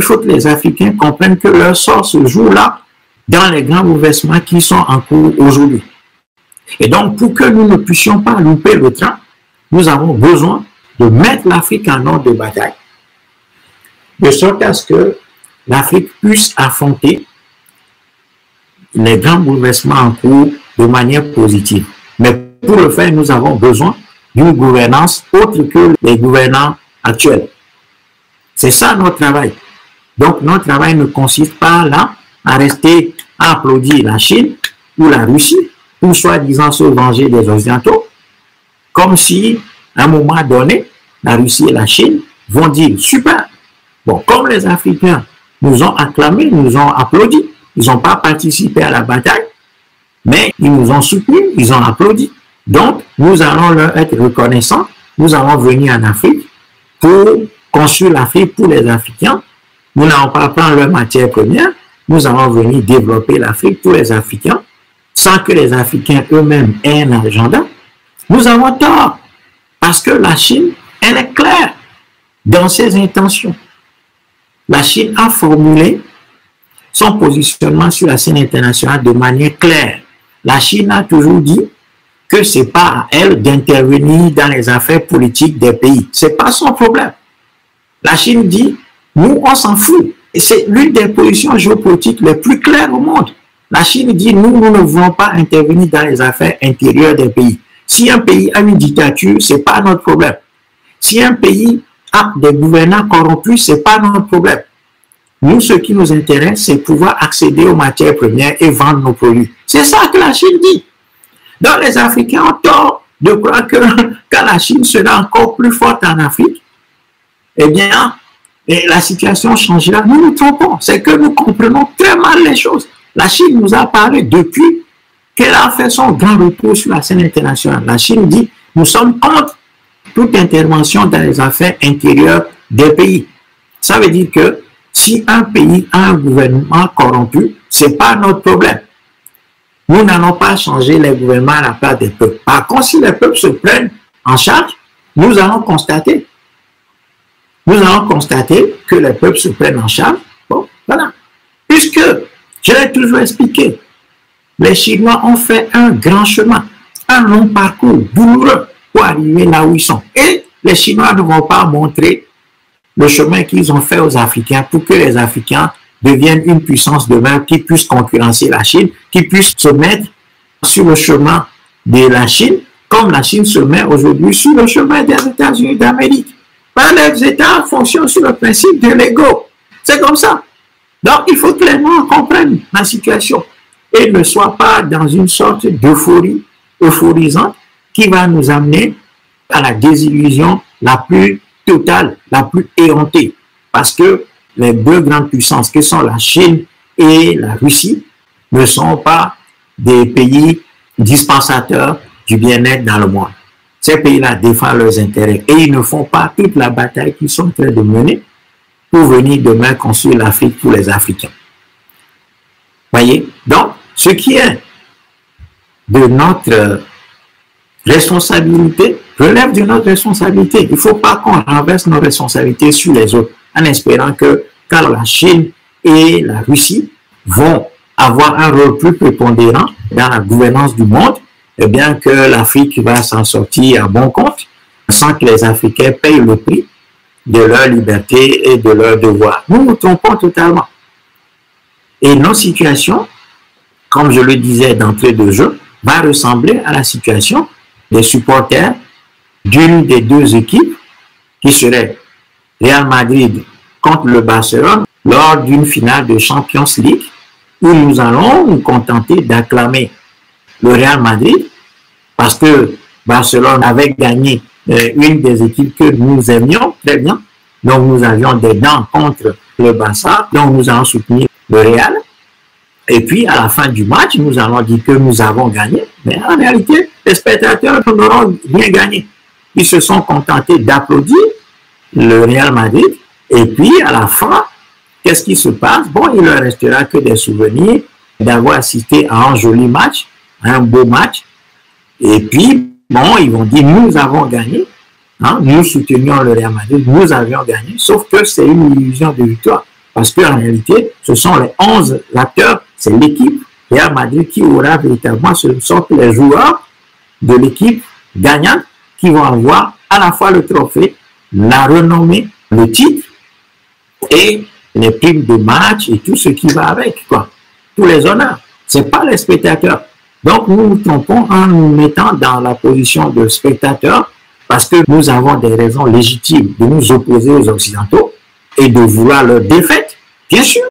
il faut que les Africains comprennent que leur sort se joue là, dans les grands bouleversements qui sont en cours aujourd'hui. Et donc, pour que nous ne puissions pas louper le train, nous avons besoin de mettre l'Afrique en ordre de bataille, de sorte à ce que l'Afrique puisse affronter les grands bouleversements en cours de manière positive. Mais pour le faire, nous avons besoin d'une gouvernance autre que les gouvernants actuels. C'est ça notre travail. Donc, notre travail ne consiste pas là à rester à applaudir la Chine ou la Russie, ou soi-disant se venger des Occidentaux, comme si, à un moment donné, la Russie et la Chine vont dire, super, bon, comme les Africains nous ont acclamés, nous ont applaudi, ils n'ont pas participé à la bataille, mais ils nous ont soutenus, ils ont applaudi. Donc, nous allons leur être reconnaissants, nous allons venir en Afrique pour construire l'Afrique pour les Africains. Nous n'allons pas prendre leur matière première, nous allons venir développer l'Afrique pour les Africains, sans que les Africains eux-mêmes aient un agenda. Nous avons tort, parce que la Chine, elle est claire dans ses intentions. La Chine a formulé son positionnement sur la scène internationale de manière claire. La Chine a toujours dit que ce n'est pas à elle d'intervenir dans les affaires politiques des pays. Ce n'est pas son problème. La Chine dit, nous, on s'en fout. Et c'est l'une des positions géopolitiques les plus claires au monde. La Chine dit, nous ne voulons pas intervenir dans les affaires intérieures des pays. Si un pays a une dictature, ce n'est pas notre problème. Si un pays a des gouvernants corrompus, ce n'est pas notre problème. Nous, ce qui nous intéresse, c'est pouvoir accéder aux matières premières et vendre nos produits. C'est ça que la Chine dit. Donc, les Africains ont tort de croire que quand la Chine sera encore plus forte en Afrique, eh bien, la situation changera. Nous nous trompons. C'est que nous comprenons très mal les choses. La Chine nous a parlé depuis qu'elle a fait son grand retour sur la scène internationale. La Chine dit, nous sommes contre toute intervention dans les affaires intérieures des pays. Ça veut dire que si un pays a un gouvernement corrompu, ce n'est pas notre problème. Nous n'allons pas changer les gouvernements à la place des peuples. Par contre, si les peuples se prennent en charge, nous allons constater que les peuples se prennent en charge. Bon, voilà. Puisque, je l'ai toujours expliqué, les Chinois ont fait un grand chemin, un long parcours douloureux pour arriver là où ils sont. Et les Chinois ne vont pas montrer le chemin qu'ils ont fait aux Africains pour que les Africains deviennent une puissance demain qui puisse concurrencer la Chine, qui puisse se mettre sur le chemin de la Chine, comme la Chine se met aujourd'hui sur le chemin des États-Unis d'Amérique. Les États fonctionnent sur le principe de l'ego. C'est comme ça. Donc, il faut que les Noirs comprennent la situation et ne soient pas dans une sorte d'euphorie euphorisante qui va nous amener à la désillusion la plus totale, la plus éhontée. Parce que les deux grandes puissances que sont la Chine et la Russie ne sont pas des pays dispensateurs du bien-être dans le monde. Ces pays-là défendent leurs intérêts et ils ne font pas toute la bataille qu'ils sont en train de mener pour venir demain construire l'Afrique pour les Africains. Voyez? Donc, ce qui est de notre responsabilité relève de notre responsabilité. Il ne faut pas qu'on renverse nos responsabilités sur les autres en espérant que quand la Chine et la Russie vont avoir un rôle plus prépondérant dans la gouvernance du monde, eh bien que l'Afrique va s'en sortir à bon compte sans que les Africains payent le prix de leur liberté et de leur devoir. Nous nous trompons totalement. Et notre situation, comme je le disais d'entrée de jeu, va ressembler à la situation des supporters d'une des deux équipes qui serait Real Madrid contre le Barcelone lors d'une finale de Champions League où nous allons nous contenter d'acclamer le Real Madrid parce que Barcelone avait gagné une des équipes que nous aimions très bien. Donc nous avions des dents contre le Barça, donc nous allons soutenir le Real. Et puis à la fin du match, nous allons dire que nous avons gagné. Mais en réalité, les spectateurs n'auront rien gagné. Ils se sont contentés d'applaudir le Real Madrid. Et puis à la fin, qu'est-ce qui se passe? Bon, il ne leur restera que des souvenirs d'avoir assisté à un joli match, à un beau match. Et puis, bon, ils vont dire, nous avons gagné. Hein, nous soutenions le Real Madrid, nous avions gagné. Sauf que c'est une illusion de victoire. Parce qu'en réalité, ce sont les 11 acteurs, c'est l'équipe Real Madrid qui aura véritablement, ce sont les joueurs de l'équipe gagnante qui vont avoir à la fois le trophée, la renommée, le titre et les primes de match et tout ce qui va avec, quoi. Tous les honneurs. C'est pas les spectateurs. Donc, nous nous trompons en nous mettant dans la position de spectateurs parce que nous avons des raisons légitimes de nous opposer aux Occidentaux et de vouloir leur défaite, bien sûr.